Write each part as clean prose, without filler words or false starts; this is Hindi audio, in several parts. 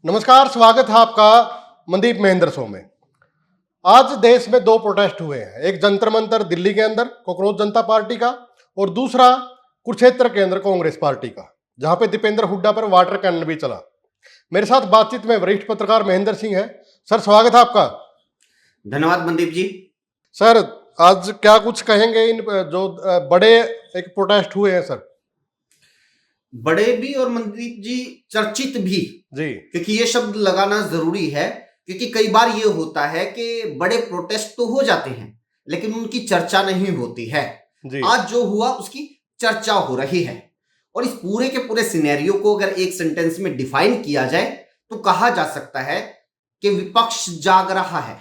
नमस्कार, स्वागत है आपका मनदीप महेंद्र शो में। आज देश में दो प्रोटेस्ट हुए हैं, एक जंतर मंतर दिल्ली के अंदर कॉकरोच जनता पार्टी का और दूसरा कुरुक्षेत्र के अंदर कांग्रेस पार्टी का, जहां पे दीपेंद्र हुड्डा पर वाटर कैनन भी चला। मेरे साथ बातचीत में वरिष्ठ पत्रकार महेंद्र सिंह है। सर, स्वागत है आपका। धन्यवाद मनदीप जी। सर, आज क्या कुछ कहेंगे इन जो बड़े एक प्रोटेस्ट हुए हैं सर? बड़े भी और मनदीप जी चर्चित भी जी, क्योंकि ये शब्द लगाना जरूरी है, क्योंकि कई बार ये होता है कि बड़े प्रोटेस्ट तो हो जाते हैं लेकिन उनकी चर्चा नहीं होती है। जी, आज जो हुआ उसकी चर्चा हो रही है और इस पूरे के पूरे सिनेरियो को अगर एक सेंटेंस में डिफाइन किया जाए तो कहा जा सकता है कि विपक्ष जाग रहा है,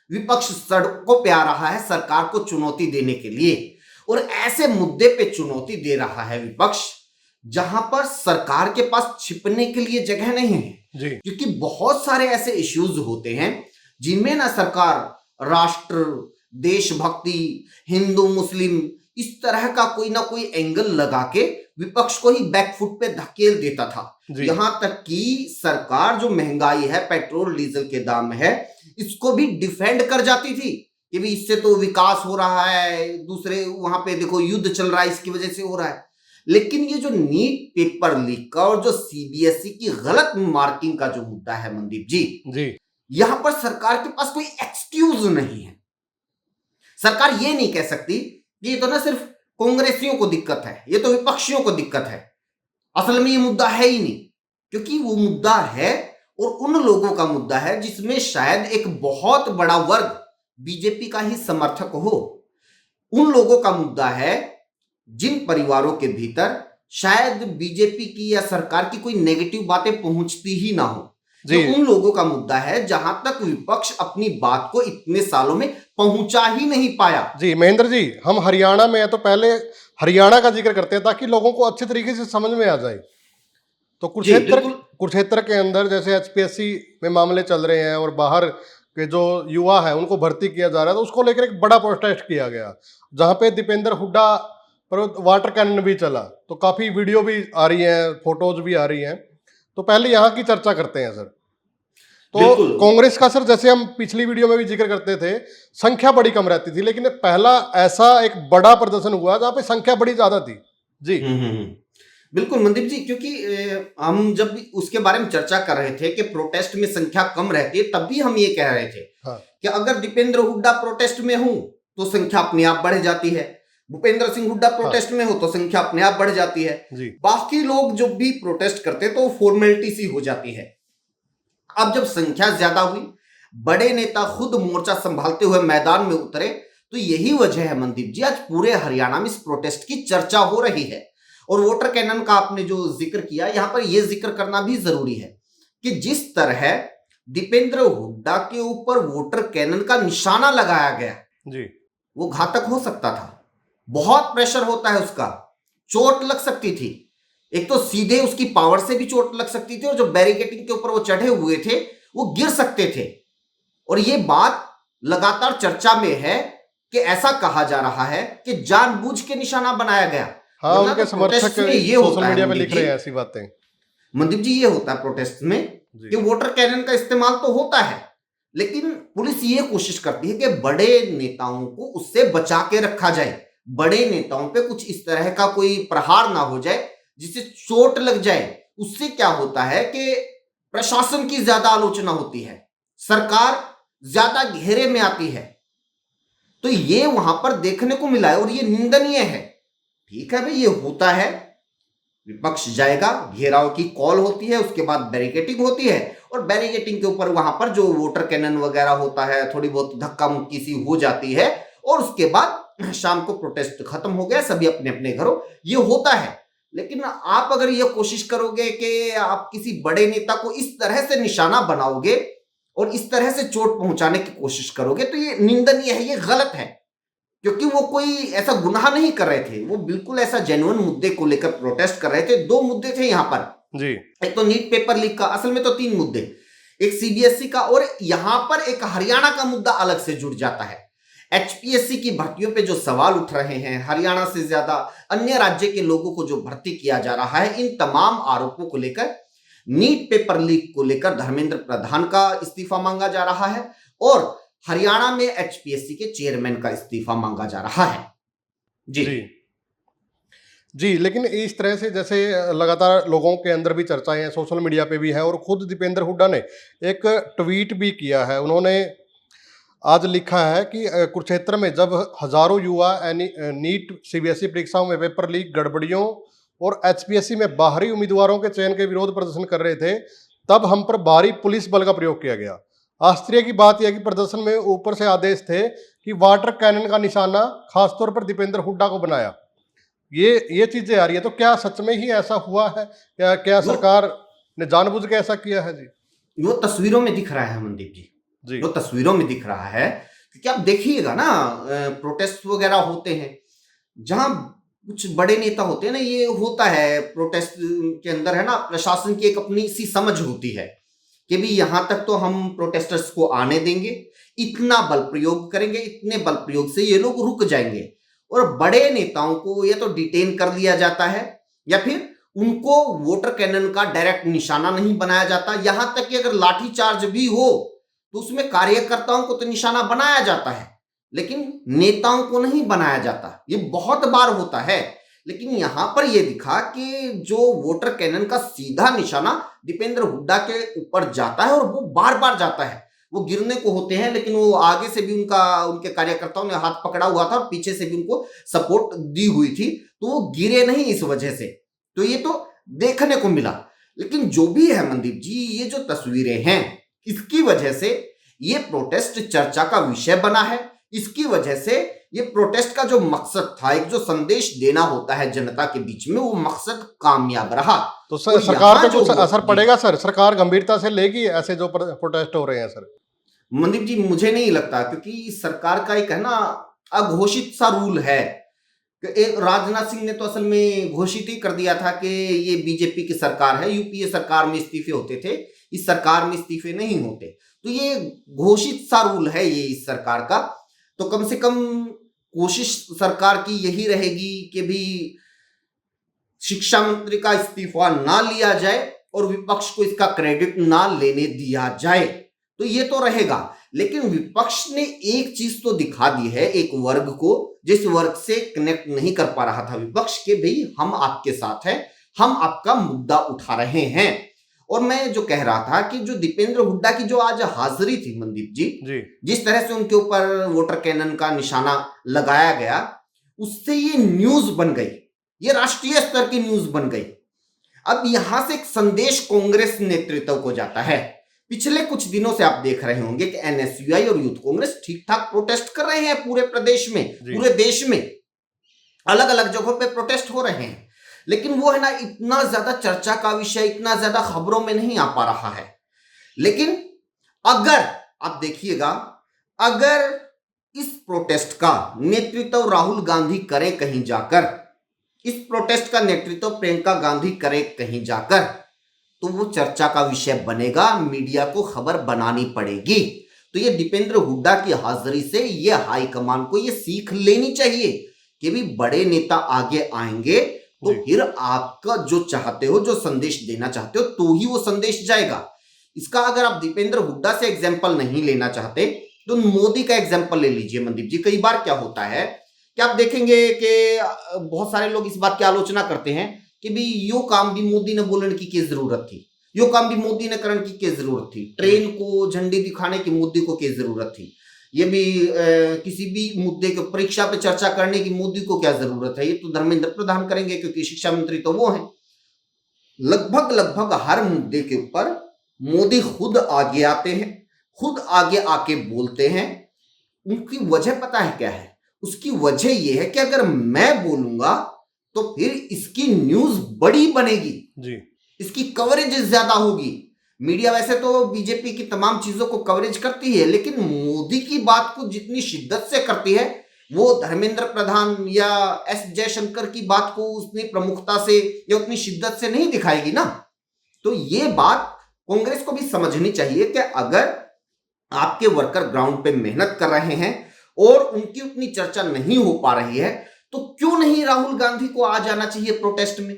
विपक्ष सड़कों पे आ रहा है सरकार को चुनौती देने के लिए, और ऐसे मुद्दे पे चुनौती दे रहा है विपक्ष जहां पर सरकार के पास छिपने के लिए जगह नहीं है। जी, क्योंकि बहुत सारे ऐसे इश्यूज होते हैं जिनमें ना सरकार राष्ट्र, देशभक्ति, हिंदू मुस्लिम इस तरह का कोई ना कोई एंगल लगा के विपक्ष को ही बैकफुट पे धकेल देता था। जी, यहां तक कि सरकार जो महंगाई है, पेट्रोल डीजल के दाम है, इसको भी डिफेंड कर जाती थी कि भी इससे तो विकास हो रहा है, दूसरे वहां पे देखो युद्ध चल रहा है इसकी वजह से हो रहा है। लेकिन ये जो नीट पेपर लीक का और जो सीबीएसई की गलत मार्किंग का जो मुद्दा है मनदीप जी, जी, यहां पर सरकार के पास कोई एक्सक्यूज नहीं है। सरकार ये नहीं कह सकती कि ये तो ना सिर्फ कांग्रेसियों को दिक्कत है, ये तो विपक्षियों को दिक्कत है। असल में ये मुद्दा है ही नहीं, क्योंकि वो मुद्दा है और उन लोगों का मुद्दा है जिसमें शायद एक बहुत बड़ा वर्ग बीजेपी का ही समर्थक हो। उन लोगों का मुद्दा है जिन परिवारों के भीतर शायद बीजेपी की या सरकार की कोई नेगेटिव बातें पहुंचती ही ना हो। ये उन लोगों का मुद्दा है जहां तक विपक्ष अपनी बात को इतने सालों में पहुंचा ही नहीं पाया। जी महेंद्र जी, हम हरियाणा में है तो पहले हरियाणा का जिक्र करते हैं ताकि लोगों को अच्छे तरीके से समझ में आ जाए। तो कुरुक्षेत्र के अंदर जैसे एचपीएससी में मामले चल रहे हैं और बाहर के जो युवा है उनको भर्ती किया जा रहा है, तो उसको लेकर एक बड़ा प्रोटेस्ट किया गया, जहां पे दीपेंद्र हुड्डा पर वाटर कैनन भी चला। तो काफी वीडियो भी आ रही हैं, फोटोज भी आ रही हैं। तो पहले यहाँ की चर्चा करते हैं सर। तो कांग्रेस का सर, जैसे हम पिछली वीडियो में भी जिक्र करते थे, संख्या बड़ी कम रहती थी, लेकिन पहला ऐसा एक बड़ा प्रदर्शन हुआ जहां पे संख्या बड़ी ज्यादा थी। जी, बिल्कुल मनदीप जी, क्योंकि हम जब भी उसके बारे में चर्चा कर रहे थे कि प्रोटेस्ट में संख्या कम रहती है, तब भी हम ये कह रहे थे हाँ, कि अगर दीपेंद्र हुड्डा प्रोटेस्ट में हो तो संख्या अपने आप बढ़ जाती है, भूपेंद्र सिंह हुड्डा प्रोटेस्ट में हो तो संख्या अपने आप बढ़ जाती है, बाकी लोग जो भी प्रोटेस्ट करते तो फॉर्मेलिटी सी हो जाती है। अब जब संख्या ज्यादा हुई, बड़े नेता खुद मोर्चा संभालते हुए मैदान में उतरे, तो यही वजह है मनदीप जी आज पूरे हरियाणा में इस प्रोटेस्ट की चर्चा हो रही है। और वोटर कैनन का आपने जो जिक्र किया, यहां पर यह जिक्र करना भी जरूरी है कि जिस तरह दीपेंद्र हुड्डा के ऊपर वोटर कैनन का निशाना लगाया गया जी, वो घातक हो सकता था। बहुत प्रेशर होता है उसका, चोट लग सकती थी, एक तो सीधे उसकी पावर से भी चोट लग सकती थी और जो बैरिकेडिंग के ऊपर वो चढ़े हुए थे वो गिर सकते थे। और ये बात लगातार चर्चा में है कि ऐसा कहा जा रहा है कि जानबूझ के निशाना बनाया गया। हाँ, उनके समर्थक ये सोशल मीडिया पे लिख रहे हैं ऐसी बातें। मनदीप जी, ये होता है प्रोटेस्ट में कि वोटर कैनन का इस्तेमाल तो होता है, लेकिन पुलिस ये कोशिश करती है कि बड़े नेताओं को उससे बचा के रखा जाए, बड़े नेताओं पे कुछ इस तरह का कोई प्रहार ना हो जाए जिससे चोट लग जाए। उससे क्या होता है कि प्रशासन की ज्यादा आलोचना होती है, सरकार ज्यादा घेरे में आती है। तो ये वहां पर देखने को मिला है और ये निंदनीय है। ठीक है भाई, ये होता है, विपक्ष जाएगा, घेराव की कॉल होती है, उसके बाद बैरिकेडिंग होती है और बैरिकेडिंग के ऊपर वहां पर जो वोटर कैनन वगैरह होता है, थोड़ी बहुत धक्का मुक्की सी हो जाती है और उसके बाद शाम को प्रोटेस्ट खत्म हो गया, सभी अपने अपने घरों, ये होता है। लेकिन आप अगर ये कोशिश करोगे कि आप किसी बड़े नेता को इस तरह से निशाना बनाओगे और इस तरह से चोट पहुंचाने की कोशिश करोगे तो ये निंदनीय है, ये गलत है। क्योंकि वो कोई ऐसा गुनाह नहीं कर रहे थे, वो बिल्कुल ऐसा जेन्युइन मुद्दे को लेकर प्रोटेस्ट कर रहे थे। दो मुद्दे थे यहां पर जी, एक तो नीट पेपर लीक का, असल में तो तीन मुद्दे, एक सीबीएसई का और यहां पर एक हरियाणा का मुद्दा अलग से जुड़ जाता है। एचपीएससी की भर्तियों पे जो सवाल उठ रहे हैं, हरियाणा से ज्यादा अन्य राज्य के लोगों को जो भर्ती किया जा रहा है, इन तमाम आरोपों को लेकर नीट पेपर लीक को लेकर धर्मेंद्र प्रधान का इस्तीफा मांगा जा रहा है और हरियाणा में एचपीएससी के चेयरमैन का इस्तीफा मांगा जा रहा है। जी जी, लेकिन इस तरह से जैसे लगातार लोगों के अंदर भी चर्चाएं हैं, सोशल मीडिया पे भी है, और खुद दीपेंद्र हुड्डा ने एक ट्वीट भी किया है। उन्होंने आज लिखा है कि कुरुक्षेत्र में जब हजारों युवा नीट सीबीएसई परीक्षाओं में पेपर लीक गड़बड़ियों और एचपीएससी में बाहरी उम्मीदवारों के चयन के विरोध प्रदर्शन कर रहे थे, तब हम पर भारी पुलिस बल का प्रयोग किया गया। आश्चर्य की बात यह है कि प्रदर्शन में ऊपर से आदेश थे कि वाटर कैनन का निशाना खासतौर पर दीपेंद्र हुड्डा को बनाया। ये चीजें आ रही है, तो क्या सच में ही ऐसा हुआ है? क्या सरकार ने जानबूझ के ऐसा किया है? जी, वो तस्वीरों में दिख रहा है मनदीप जी, वो तस्वीरों में दिख रहा है, क्योंकि आप देखिएगा ना, प्रोटेस्ट वगैरह होते हैं, जहां कुछ बड़े नेता होते हैं ना, ये होता है प्रोटेस्ट के अंदर, है ना, प्रशासन की एक अपनी सी समझ होती है कि भी यहां तक तो हम प्रोटेस्टर्स को आने देंगे, इतना बल प्रयोग करेंगे, इतने बल प्रयोग से ये लोग रुक जाएंगे। और बड़े नेताओं को या तो डिटेन कर लिया जाता है या फिर उनको वोटर कैनन का डायरेक्ट निशाना नहीं बनाया जाता। यहां तक कि अगर लाठीचार्ज भी हो तो उसमें कार्यकर्ताओं को तो निशाना बनाया जाता है, लेकिन नेताओं को नहीं बनाया जाता। ये बहुत बार होता है, लेकिन यहां पर यह दिखा कि जो वोटर कैनन का सीधा निशाना दीपेंद्र हुड्डा के ऊपर जाता है और वो बार बार जाता है। वो गिरने को होते हैं, लेकिन वो आगे से भी उनके कार्यकर्ताओं ने हाथ पकड़ा हुआ था और पीछे से भी उनको सपोर्ट दी हुई थी, तो वो गिरे नहीं इस वजह से। तो ये तो देखने को मिला। लेकिन जो भी है मनदीप जी, ये जो तस्वीरें हैं, इसकी वजह से ये प्रोटेस्ट चर्चा का विषय बना है। इसकी वजह से ये प्रोटेस्ट का जो मकसद था, एक जो संदेश देना होता है जनता के बीच में, वो मकसद कामयाब रहा। तो सरकार पे कुछ असर पड़ेगा सर? सरकार गंभीरता से लेगी ऐसे जो प्रोटेस्ट हो रहे हैं सर? मनदीप जी, मुझे नहीं लगता, क्योंकि सरकार का एक है ना अघोषित सा रूल है। एक राजनाथ सिंह ने तो असल में घोषित ही कर दिया था कि ये बीजेपी की सरकार है, यूपीए सरकार में इस्तीफे होते थे, इस सरकार में इस्तीफे नहीं होते। तो ये घोषित सा रूल है ये इस सरकार का। तो कम से कम कोशिश सरकार की यही रहेगी कि भी शिक्षा मंत्री का इस्तीफा ना लिया जाए और विपक्ष को इसका क्रेडिट ना लेने दिया जाए, तो ये तो रहेगा। लेकिन विपक्ष ने एक चीज तो दिखा दी है एक वर्ग को, जिस वर्ग से कनेक्ट नहीं कर पा रहा था विपक्ष, के भाई हम आपके साथ हैं, हम आपका मुद्दा उठा रहे हैं। और मैं जो कह रहा था कि जो दीपेंद्र हुड्डा की जो आज हाजिरी थी मनदीप जी, जिस तरह से उनके ऊपर वोटर कैनन का निशाना लगाया गया, उससे ये न्यूज बन गई, ये राष्ट्रीय स्तर की न्यूज बन गई। अब यहां से एक संदेश कांग्रेस नेतृत्व को जाता है। पिछले कुछ दिनों से आप देख रहे होंगे कि एनएसयूआई और यूथ कांग्रेस ठीक ठाक प्रोटेस्ट कर रहे हैं पूरे प्रदेश में, पूरे देश में अलग अलग जगहों पे प्रोटेस्ट हो रहे हैं, लेकिन वो है ना इतना ज्यादा चर्चा का विषय, इतना ज्यादा खबरों में नहीं आ पा रहा है। लेकिन अगर आप देखिएगा, अगर इस प्रोटेस्ट का नेतृत्व राहुल गांधी करे कहीं जाकर, इस प्रोटेस्ट का नेतृत्व प्रियंका गांधी करे कहीं जाकर, तो वो चर्चा का विषय बनेगा, मीडिया को खबर बनानी पड़ेगी। तो ये दीपेंद्र हुड्डा की हाजिरी से ये हाईकमान को ये सीख लेनी चाहिए कि भी बड़े नेता आगे आएंगे तो फिर आपका जो चाहते हो, जो संदेश देना चाहते हो, तो ही वो संदेश जाएगा। इसका अगर आप दीपेंद्र हुड्डा से एग्जाम्पल नहीं लेना चाहते तो मोदी का एग्जाम्पल ले लीजिए मनदीप जी। कई बार क्या होता है कि आप देखेंगे कि बहुत सारे लोग इस बात की आलोचना करते हैं कि भी यो काम भी मोदी ने बोलने की जरूरत थी, यो काम भी मोदी ने करने की जरूरत थी, ट्रेन को झंडी दिखाने की मोदी को क्या जरूरत थी, ये भी किसी भी मुद्दे के परीक्षा पे चर्चा करने की मोदी को क्या जरूरत है, ये तो धर्मेंद्र प्रधान करेंगे क्योंकि शिक्षा मंत्री तो वो हैं। लगभग हर मुद्दे के ऊपर मोदी खुद आगे आते हैं, खुद आगे आके बोलते हैं। उनकी वजह पता है क्या है? उसकी वजह यह है कि अगर मैं बोलूंगा तो फिर इसकी न्यूज बड़ी बनेगी जी, इसकी कवरेज ज्यादा होगी। मीडिया वैसे तो बीजेपी की तमाम चीजों को कवरेज करती है, लेकिन मोदी की बात को जितनी शिद्दत से करती है वो धर्मेंद्र प्रधान या एस जयशंकर की बात को उतनी प्रमुखता से या उतनी शिद्दत से नहीं दिखाएगी ना। तो ये बात कांग्रेस को भी समझनी चाहिए कि अगर आपके वर्कर ग्राउंड पे मेहनत कर रहे हैं और उनकी उतनी चर्चा नहीं हो पा रही है, तो क्यों नहीं राहुल गांधी को आ जाना चाहिए प्रोटेस्ट में?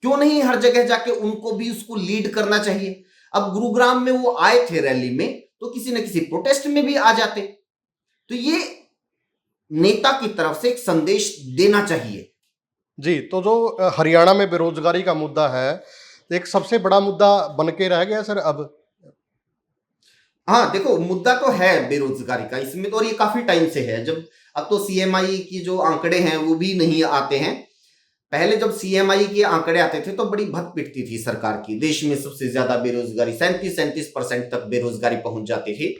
क्यों नहीं हर जगह जाके उनको भी उसको लीड करना चाहिए? अब गुरुग्राम में वो आए थे रैली में, तो किसी न किसी प्रोटेस्ट में भी आ जाते। तो ये नेता की तरफ से एक संदेश देना चाहिए। जी, तो जो हरियाणा में बेरोजगारी का मुद्दा है, एक सबसे बड़ा मुद्दा बन के रह गया सर अब। हाँ, देखो मुद्दा तो है बेरोजगारी का इसमें तो, और ये काफी टाइम से है। जब अब तो सीएमआई की जो आंकड़े हैं वो भी नहीं आते हैं। पहले जब सीएमआई के आंकड़े आते थे तो बड़ी भत पिटती थी सरकार की, देश में सबसे ज्यादा बेरोजगारी 37% तक बेरोजगारी पहुंच जाती थी।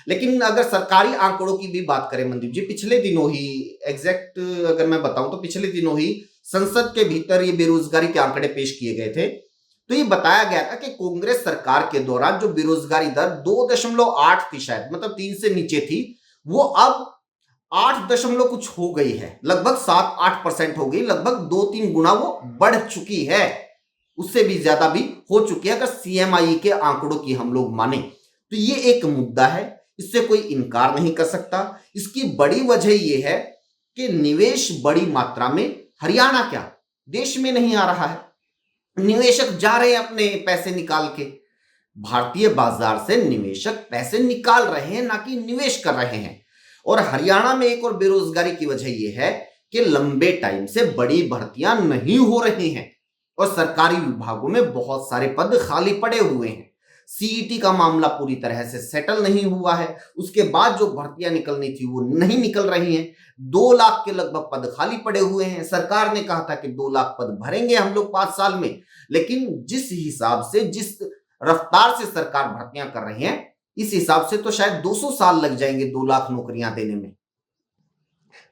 लेकिन अगर सरकारी आंकड़ों की भी बात करें मनदीप जी, पिछले दिनों ही, एग्जैक्ट अगर मैं बताऊं तो पिछले दिनों ही संसद के भीतर ये बेरोजगारी के आंकड़े पेश किए गए थे। तो ये बताया गया था कि कांग्रेस सरकार के दौरान जो बेरोजगारी दर 2.8 थी, शायद मतलब 3 से नीचे थी, वो अब 8 दशमलव कुछ हो गई है, लगभग 7-8% हो गई, लगभग 2-3 गुना वो बढ़ चुकी है, उससे भी ज्यादा भी हो चुकी है अगर सीएमआई के आंकड़ों की हम लोग माने तो। ये एक मुद्दा है, इससे कोई इनकार नहीं कर सकता। इसकी बड़ी वजह यह है कि निवेश बड़ी मात्रा में हरियाणा क्या देश में नहीं आ रहा है। निवेशक जा रहे हैं अपने पैसे निकाल के, भारतीय बाजार से निवेशक पैसे निकाल रहे हैं, ना कि निवेश कर रहे हैं। और हरियाणा में एक और बेरोजगारी की वजह यह है कि लंबे टाइम से बड़ी भर्तियां नहीं हो रही हैं और सरकारी विभागों में बहुत सारे पद खाली पड़े हुए हैं। सीईटी का मामला पूरी तरह से सेटल नहीं हुआ है, उसके बाद जो भर्तियां निकलनी थी वो नहीं निकल रही हैं। 2 लाख के लगभग पद खाली पड़े हुए हैं। सरकार ने कहा था कि 2 लाख पद भरेंगे हम लोग 5 साल में, लेकिन जिस हिसाब से, जिस रफ्तार से सरकार भर्तियां कर रही है, इस हिसाब से तो शायद 200 साल लग जाएंगे 2 लाख नौकरियां देने में।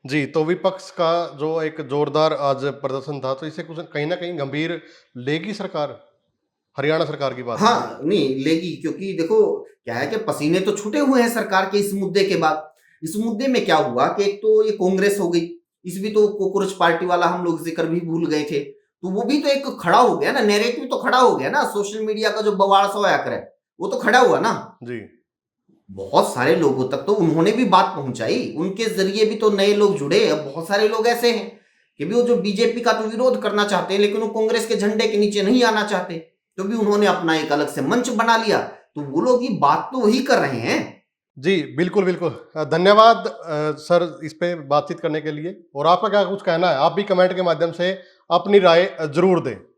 जी, तो विपक्ष का जो एक जोरदार आज प्रदर्शन था, तो इसे कुछ कहीं न कहीं गंभीर लेगी सरकार? हरियाणा सरकार की बात करें। हाँ, नहीं लेगी, क्योंकि देखो क्या है कि पसीने तो छूटे हुए हैं सरकार के इस मुद्दे के बाद। इस मुद्दे में क्या हुआ कि एक तो ये कांग्रेस हो गई, इस भी तो कॉकरोच पार्टी वाला हम लोग जिक्र भी भूल गए थे, तो वो भी तो एक खड़ा हो गया ना, नैरेटिव तो खड़ा हो गया ना, सोशल मीडिया का जो बवाल सा होया करे वो तो खड़ा हुआ ना। जी। बहुत सारे लोगों तक तो उन्होंने भी बात पहुंचाई, उनके जरिए भी तो नए लोग जुड़े। अब बहुत सारे लोग ऐसे हैं कि भी वो जो बीजेपी का तो विरोध करना चाहते हैं, लेकिन वो कांग्रेस के झंडे के नीचे नहीं आना चाहते, तो भी उन्होंने अपना एक अलग से मंच बना लिया। तो वो लोग ये बात तो वही कर रहे हैं। जी, बिल्कुल, बिल्कुल। धन्यवाद सर इस पे बातचीत करने के लिए, और आपका क्या कुछ कहना है? आप भी कमेंट के माध्यम से अपनी राय ज़रूर दें।